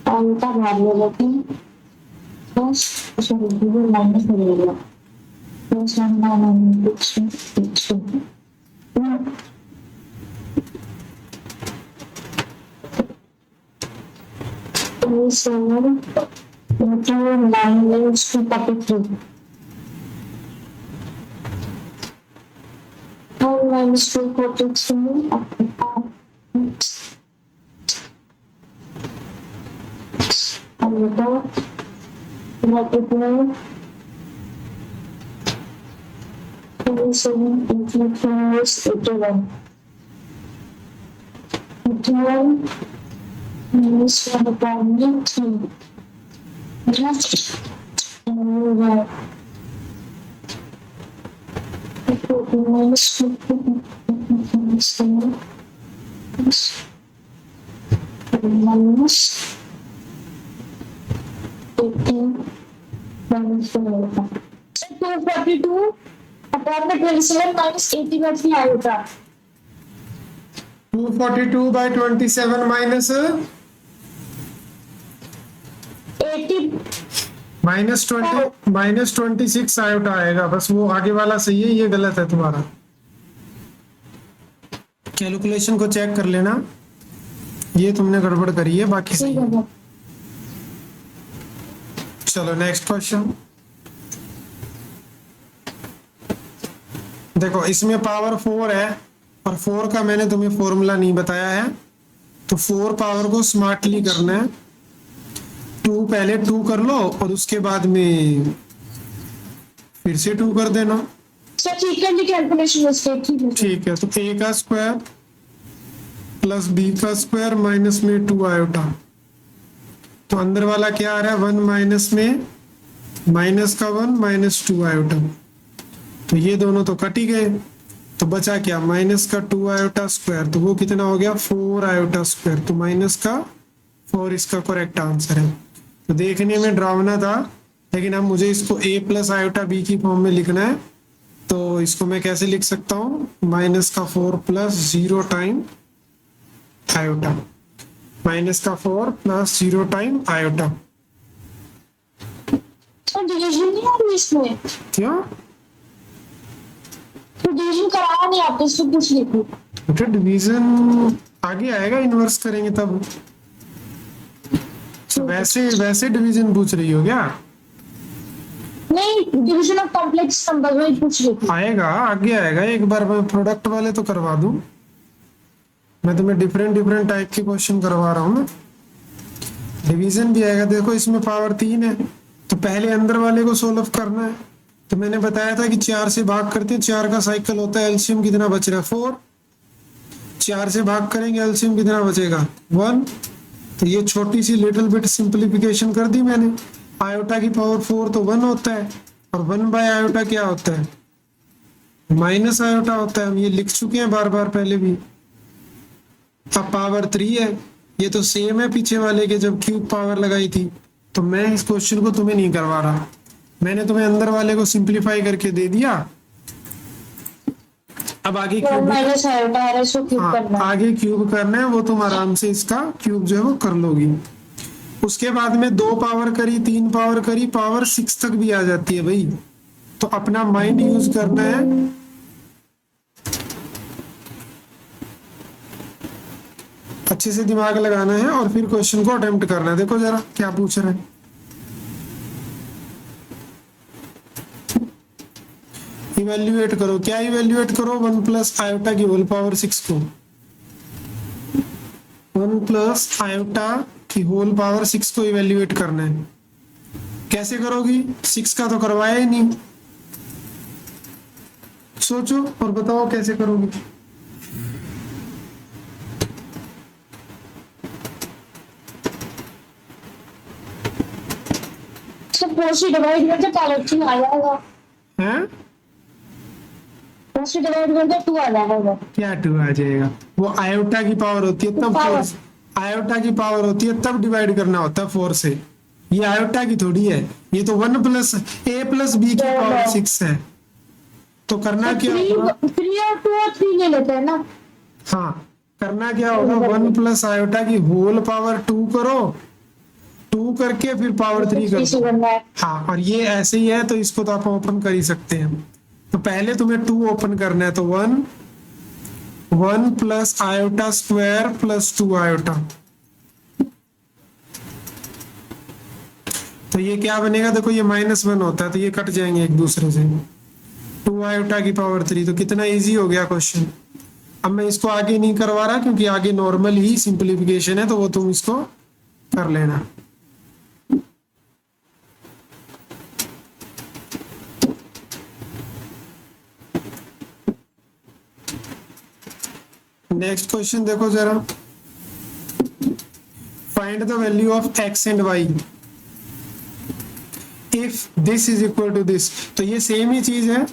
अल्टा भाग ले लेते हैं प्लस सॉरी माइनस हो जाएगा plus 1/2 7 into 9 raised to 33. 9 minus 2 43 multiply 27 into 3 is 81. 81 minus 1/3. Minus 18 minus 242 upon the 27 minus 80 by 3 आएगा 242 by 27 minus 80 माइनस 26 आयोटा आएगा। बस वो आगे वाला सही है, ये गलत है तुम्हारा। कैलकुलेशन को चेक कर लेना, ये तुमने गड़बड़ करी है, बाकी सही है। चलो नेक्स्ट क्वेश्चन देखो, इसमें पावर 4 है और 4 का मैंने तुम्हें फॉर्मूला नहीं बताया है, तो 4 पावर को स्मार्टली करना है। 2 पहले 2 कर लो और उसके बाद में फिर से 2 कर देना। सर ठीक है, कैलकुलेशन मिस्टेक ठीक है, तो a का स्क्वायर प्लस b का स्क्वायर माइनस में 2 आयोटा, तो अंदर वाला क्या आ रहा है 1 माइनस में माइनस का 1 माइनस 2 आयोटा, तो ये दोनों तो कट ही गए, तो बचा क्या माइनस का 2 आयोटा स्क्वायर, तो वो कितना हो गया 4 आयोटा स्क्वायर, तो माइनस का 4 इसका करेक्ट आंसर है। तो देखने में डरावना था, लेकिन अब मुझे इसको a प्लस आयोटा b की फॉर्म में लिखना है, तो इसको मैं कैसे लिख सकता हूँ माइनस का 4 प्लस 0 टाइम आयोटा, माइनस का 4 प्लस 0 टाइम आयोटा। तो डिवीजन नहीं होगी इसमें क्या डिवीजन कराया नहीं आपने, इसको पूछ ली थी। बेटा डिवीजन आगे आएगा, इन्वर्स करेंगे तब। वैसे वैसे डिवीजन पूछ रही हो क्या? नहीं, डिवीजन ऑफ कॉम्प्लेक्स नंबर वही पूछ रही थी। आएगा, आगे आएगा। एक बार मैं प्रोडक्ट वाले तो करवा दूं, मैं तुम्हें डिफरेंट डिफरेंट टाइप के क्वेश्चन करवा रहा हूँ ना। डिवीजन भी आएगा। देखो इसमें पावर 3 है, तो पहले अंदर वाले को सोल्व करना है। तो मैंने बताया था कि 4 से भाग करते हैं, 4 का साइकिल होता है, एलसीएम कितना बच रहा है 4। 4 से भाग करेंगे, एलसीएम कितना बचेगा 1। तो ये छोटी सी लिटिल बिट सिंप्लीफिकेशन कर दी मैंने। आयोटा की पावर 4 तो 1 होता है, और 1 बाय आयोटा क्या होता है? माइनस आयोटा होता है। हम ये लिख चुके हैं बार बार पहले भी। अब पावर 3 है, ये तो सेम है पीछे वाले के जब क्यूब पावर लगाई थी। तो मैं इस क्वेश्चन को तुम्हें नहीं करवा रहा, मैंने तुम्हें अंदर वाले को सिंप्लीफाई करके दे दिया। अब आगे क्यूब, माइनस आयोटा है, इसको क्यूब करना है। आगे क्यूब करना है, वो तुम आराम से इसका क्यूब जो है वो कर लोगी। उसके बाद में 2 पावर करी, 3 पावर करी, पावर 6 तक भी आ जाती है भाई। तो अपना माइंड यूज करना है। अच्छे से दिमाग लगाना है और फिर क्वेश्चन को अटेम्प्ट करना है। देखो जरा क्या पूछ रहे हैं। इवेल्युएट करो। क्या इवेल्युएट करो? 1 प्लस आयोटा की होल पावर 6 को। 1 प्लस आयोटा की होल पावर 6 को इवेल्युएट करना है। कैसे करोगी? 6 का तो करवाया ही नहीं। सोचो और बताओ कैसे करोगी। फोर से डिवाइड करके पावर 2 आ जाएगा। हैं? 4 से डिवाइड करके 2 आ जाएगा। क्या 2 आ जाएगा? वो आयोटा की पावर होती है तब पावर। 4, आयोटा की पावर होती है तब डिवाइड करना होता है 4 से। ये आयोटा की थोड़ी है, ये तो 1 प्लस a प्लस b की पावर 6 है। तो करना क्या होगा? 3 और 2 और 3 ले लेते हैं ना। हाँ, करना क्या होगा? 1 प्लस आयोटा की होल पावर 2 करो, 2 करके फिर पावर 3 कर इसी दो। करना है। हाँ, और ये ऐसे ही है तो इसको तो आप ओपन कर ही सकते हैं। तो पहले तुम्हें 2 ओपन करना है, तो 1 plus iota square plus 2 iota. तो ये क्या बनेगा? देखो ये -1 होता है तो ये कट जाएंगे एक दूसरे से। 2 आयोटा की पावर 3। तो कितना इजी हो गया क्वेश्चन। अब मैं इसको आगे नहीं करवा रहा क्योंकि आगे नॉर्मल ही सिंप्लीफिकेशन है, तो वो तुम इसको कर लेना। नेक्स्ट क्वेश्चन देखो जरा। Find the value of x and y if this is equal to this. तो ये सेम ही चीज है।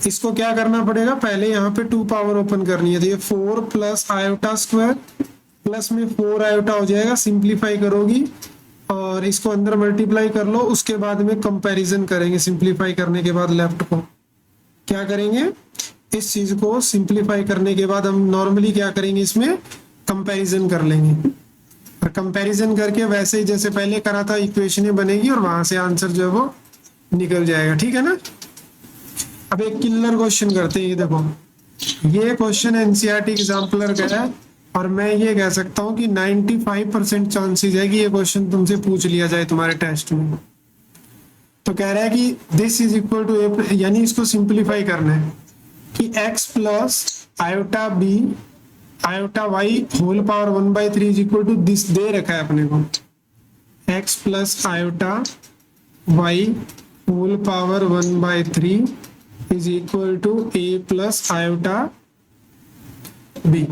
इसको क्या करना पड़ेगा? पहले यहाँ पे 2 पावर ओपन करनी है। तो ये 4 प्लस आयोटा स्क्वायर प्लस में 4 आयोटा हो जाएगा। सिंप्लीफाई करोगी और इसको अंदर मल्टीप्लाई कर लो। उसके बाद में कंपैरिजन करेंगे। सिंप्लीफाई करने के बाद लेफ्ट को क्या करेंगे? इस चीज को सिंप्लीफाई करने के बाद हम नॉर्मली क्या करेंगे? इसमें कंपैरिजन कर लेंगे, और कंपैरिजन करके वैसे ही जैसे पहले करा था इक्वेशनें बनेगी और वहां से आंसर जो है वो निकल जाएगा। ठीक है ना? अब एक किलर क्वेश्चन करते हैं। ये देखो, ये क्वेश्चन एनसीईआरटी एग्जाम्पलर का है और मैं ये कह सकता हूँ कि 95% चांसेस है कि ये क्वेश्चन तुमसे पूछ लिया जाए तुम्हारे टेस्ट में। तो कह रहा है कि this is equal to A, यानी इसको सिंप्लीफाई करना है कि x plus iota B iota y whole power 1/3 is equal to this दे रखा है अपने को। x plus iota y whole power 1/3 is equal to a plus iota b।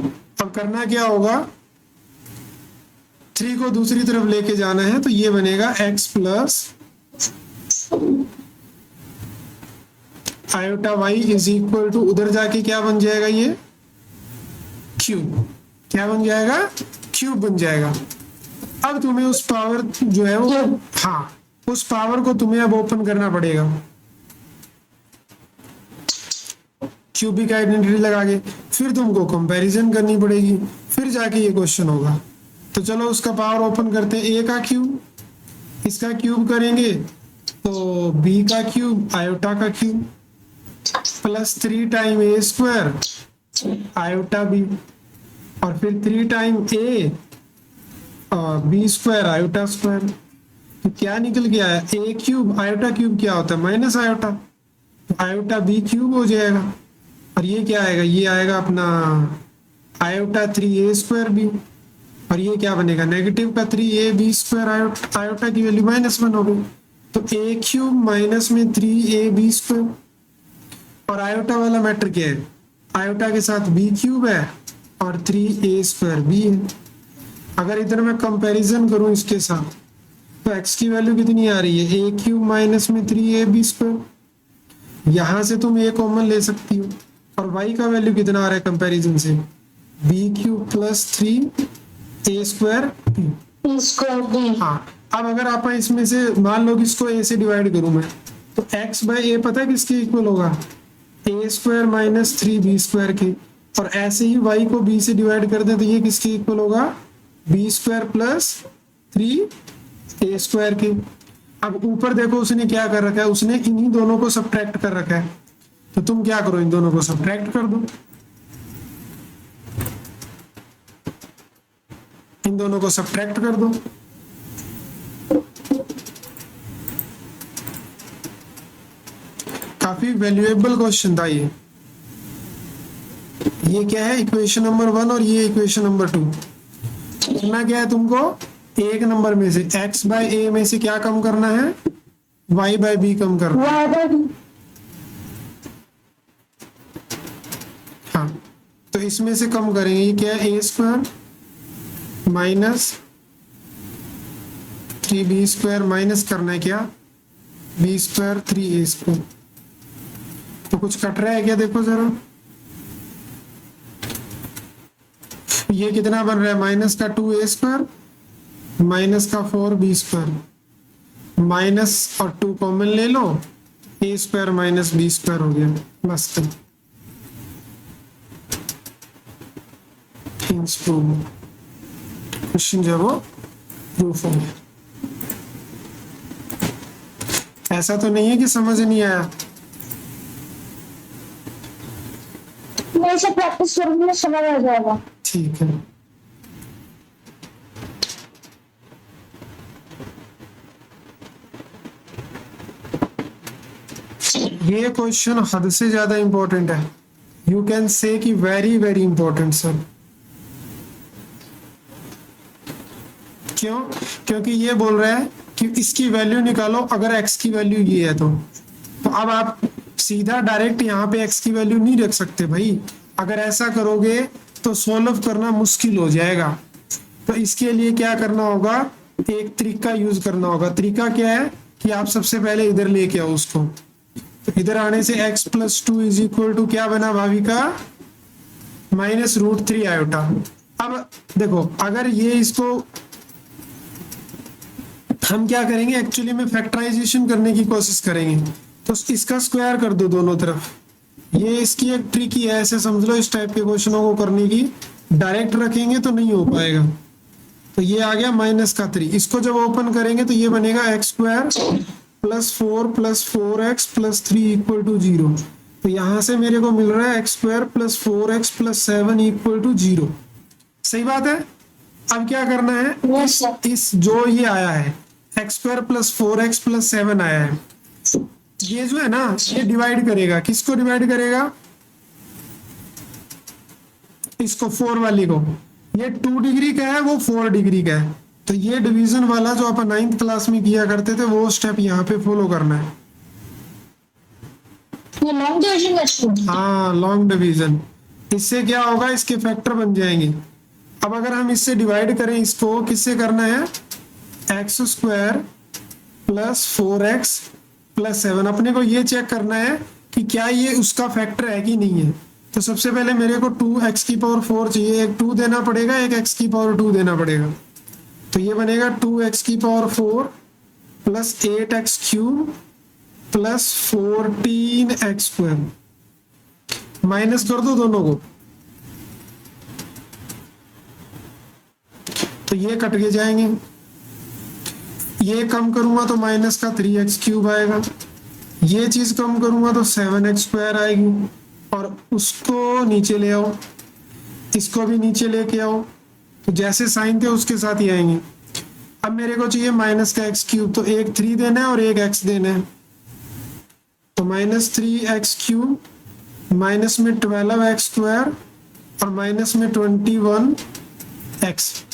अब करना क्या होगा? 3 को दूसरी तरफ लेके जाना है, तो ये बनेगा x plus iota y is equal to, उधर जाके क्या बन जाएगा? ये क्यूब। क्या बन जाएगा? क्यूब बन जाएगा। अब तुम्हें उस पावर जो है वो, हाँ, उस पावर को तुम्हें अब ओपन करना पड़ेगा क्यूबिक आइडेंटिटी लगा के। फिर तुमको कंपैरिजन करनी पड़ेगी, फिर जाके ये क्वेश्चन होगा। तो चलो उसका पावर ओपन करते हैं। a का क्यूब, इसका क्यूब करेंगे तो b का क्यूब, आयोटा का cube. Plus 3 time A square iota B, और फिर 3 time A B square iota square. तो क्या निकल गया है, ए क्यूब आयोटा क्यूब क्या होता है माइनस आयोटा, तो आयोटा बी क्यूब हो जाएगा। और ये क्या आएगा, ये आएगा अपना आयोटा 3 ए स्क्वायर बी, और ये क्या बनेगा नेगेटिव का 3 ए बी स्क्वायर आयोटा की वैल्यू -1 हो गई। तो ए क्यूब माइनस में 3 ए बी स्क्वायर, और आयोटा वाला मैटर क्या है, आयोटा के साथ बी क्यूब है और 3 ए स्क्वायर बी है। अगर इधर मैं कंपैरिजन करूं इसके साथ, तो x की वैल्यू कितनी आ रही है, ए क्यूब माइनस में 3 ए बी स्क्वायर, यहां से तुम ए कॉमन ले सकती हो, और y का वैल्यू कितना आ रहा है कंपैरिजन से, बी क्यूब प्लस 3 ए स्क्वायर बी स्क्वायर बी। हाँ। अब अगर आप इसमें से मान लो कि इसको a से डिवाइड करूं मैं, तो x बाय a पता है किसके इक्वल होगा, ए स्क्वायर माइनस 3 बी स्क्वायर के, और ऐसे ही y को b से डिवाइड कर दें तो ये किसके इक्वल होगा, बी स्क्वायर प्लस 3 ए स्क्वायर के। अब ऊपर देखो उसने क्या कर रखा है, उसने इन्हीं दोनों को सब्ट्रैक्ट कर रखा है, तो तुम क्या करो इन दोनों को सब्ट्रैक्ट कर दो, इन दोनों को सब्ट्रैक्ट कर दो। काफी वैल्यूएबल क्वेश्चन था ये। ये क्या है, इक्वेशन नंबर 1 और ये इक्वेशन नंबर 2। करना क्या है तुमको, एक नंबर में से x बाय ए में से क्या कम करना है, y बाय बी कम करना है। हाँ, तो इसमें से कम करेंगे, ये क्या है, a square minus 3b square minus करना है क्या, बी स्क्वायर 3a स्क्वायर। तो कुछ कट रहा है क्या, देखो जरा, ये कितना बन रहा है, माइनस का 2a स्क्वायर माइनस का 4b स्क्वायर, माइनस और 2 कॉमन ले लो, a square minus b square हो गया, बस। क्वेश्चन जो है वो प्रूफ हो गया। ऐसा तो नहीं है कि समझ नहीं आया, मैं इसे प्रैक्टिस करूंगी तो समझ आ जाएगा। ठीक है। ये क्वेश्चन हद से ज्यादा इंपॉर्टेंट है, यू कैन से कि वेरी वेरी इंपॉर्टेंट सर। क्यों, क्योंकि ये बोल रहा है कि इसकी वैल्यू निकालो अगर x की वैल्यू ये है तो अब आप सीधा डायरेक्ट यहाँ पे x की वैल्यू नहीं रख सकते भाई, अगर ऐसा करोगे तो सोल्व करना मुश्किल हो जाएगा। तो इसके लिए क्या करना होगा, एक तरीका यूज करना होगा। तरीका क्या है कि आप सबसे पहले इधर लेके आओ उसको, तो इधर आने से x plus 2 is equal to क्या बना भाविका, -√3 आयोटा। अब देखो अगर ये इसको हम क्या करेंगे, एक्चुअली में फैक्टराइजेशन करने की कोशिश करेंगे, तो इसका स्क्वायर कर दो दोनों तरफ। ये इसकी एक ट्रिक ही है, ऐसे समझ लो इस टाइप के क्वेश्चनों को करने की। डायरेक्ट रखेंगे तो नहीं हो पाएगा। तो ये आ गया -3, इसको जब ओपन करेंगे तो ये बनेगा x² plus 4 plus 4x plus 3 equal to 0। तो यहां से मेरे को मिल रहा है x² plus 4x plus 7 equal to 0। सही बात है। अब क्या करना है, इस जो ये आया है x² प्लस 4x प्लस 7 आया है, ये जो है ना ये डिवाइड करेगा, किसको डिवाइड करेगा, इसको 4 वाली को। ये 2 डिग्री का है, वो 4 डिग्री का है, तो ये डिवीजन वाला जो अपन 9th क्लास में किया करते थे वो स्टेप यहाँ पे फॉलो करना है। ये लॉन्ग डिवीजन, हाँ लॉन्ग डिवीजन। इससे क्या होगा, इसके फैक्टर बन जाएंगे। अब अगर हम इससे डिवाइड करें, इसको किससे करना है, x² प्लस 4x प्लस 7। अपने को ये चेक करना है कि क्या ये उसका फैक्टर है कि नहीं है। तो सबसे पहले मेरे को 2x की पावर 4 चाहिए, एक 2 देना पड़ेगा, एक x की पावर 2 देना पड़ेगा। तो ये बनेगा 2x की power 4 plus 8x³ plus 14x²। Minus कर दो दोनों को, तो ये कट के जाएंगे। ये कम करूंगा तो -3x³ आएगा, ये चीज कम करूंगा तो 7x² आएगी, और उसको नीचे ले आओ, इसको भी नीचे लेके आओ, तो जैसे साइन थे उसके साथ ही आएंगे। अब मेरे को चाहिए माइनस का x³ तो एक 3 देना है और एक x देना है, तो -3x³ माइनस में 12x² और माइनस में 21x।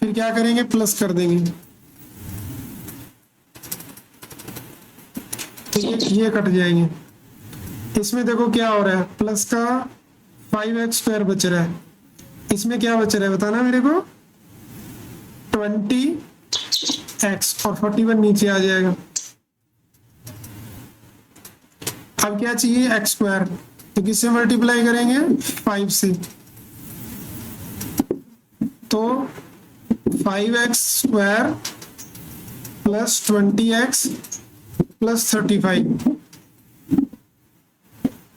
फिर क्या करेंगे, प्लस कर देंगे, तो ये कट जाएंगे। इसमें देखो क्या हो रहा है, प्लस का 5x² बच रहा है, इसमें क्या बच रहा है बताना मेरे को, 20x, और 41 नीचे आ जाएगा। अब क्या चाहिए, x², तो किससे मल्टीप्लाई करेंगे, 5 से, तो 5x² plus 20x plus 35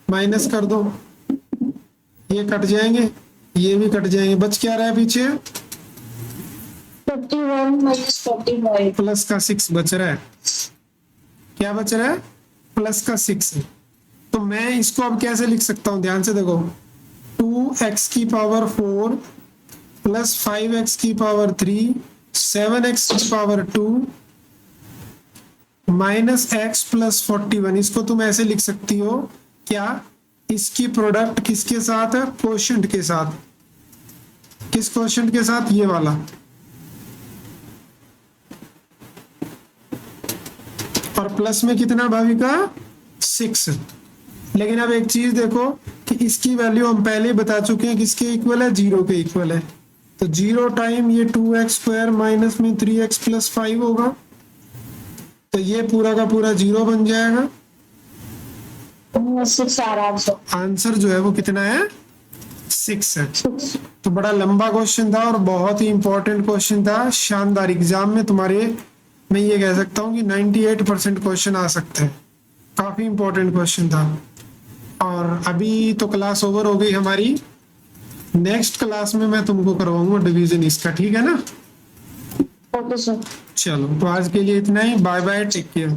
minus कर दो, ये कट जाएंगे, ये भी कट जाएंगे, बच क्या रहा है पीछे, 51 माइनस 45 प्लस का 6 बच रहा है। क्या बच रहा है, प्लस का 6। तो मैं इसको अब कैसे लिख सकता हूं, ध्यान से देखो, 2x⁴ plus 5x⁴, 7x⁴ minus x plus 41, इसको तुम ऐसे लिख सकती हो, क्या, इसकी प्रोडक्ट किसके साथ है, कोशेंट के साथ। किस कोशेंट के साथ, ये वाला। और प्लस में कितना भाविका, 6। लेकिन अब एक चीज देखो कि इसकी वैल्यू हम पहले ही बता चुके हैं किसके इक्वल है, 0 के इक्वल है, तो 0 टाइम ये 2x² माइनस में 3x प्लस 5 होगा, तो ये पूरा का पूरा 0 बन जाएगा। 6 आ रहा है आंसर जो है वो कितना है, 6 है। तो बड़ा लंबा क्वेश्चन था और बहुत ही इंपॉर्टेंट क्वेश्चन था, शानदार एग्जाम में तुम्हारे, मैं ये कह सकता हूँ कि 98% क्वेश्चन आ सकते हैं, काफी इंपॉर्टेंट क्वेश्चन था। और अभी तो क्लास ओवर हो गई हमारी, नेक्स्ट क्लास में मैं तुमको करवाऊंगा डिवीजन इसका, ठीक है ना। Okay sir. चलो तो आज के लिए इतना ही, बाय बाय, टेक केयर।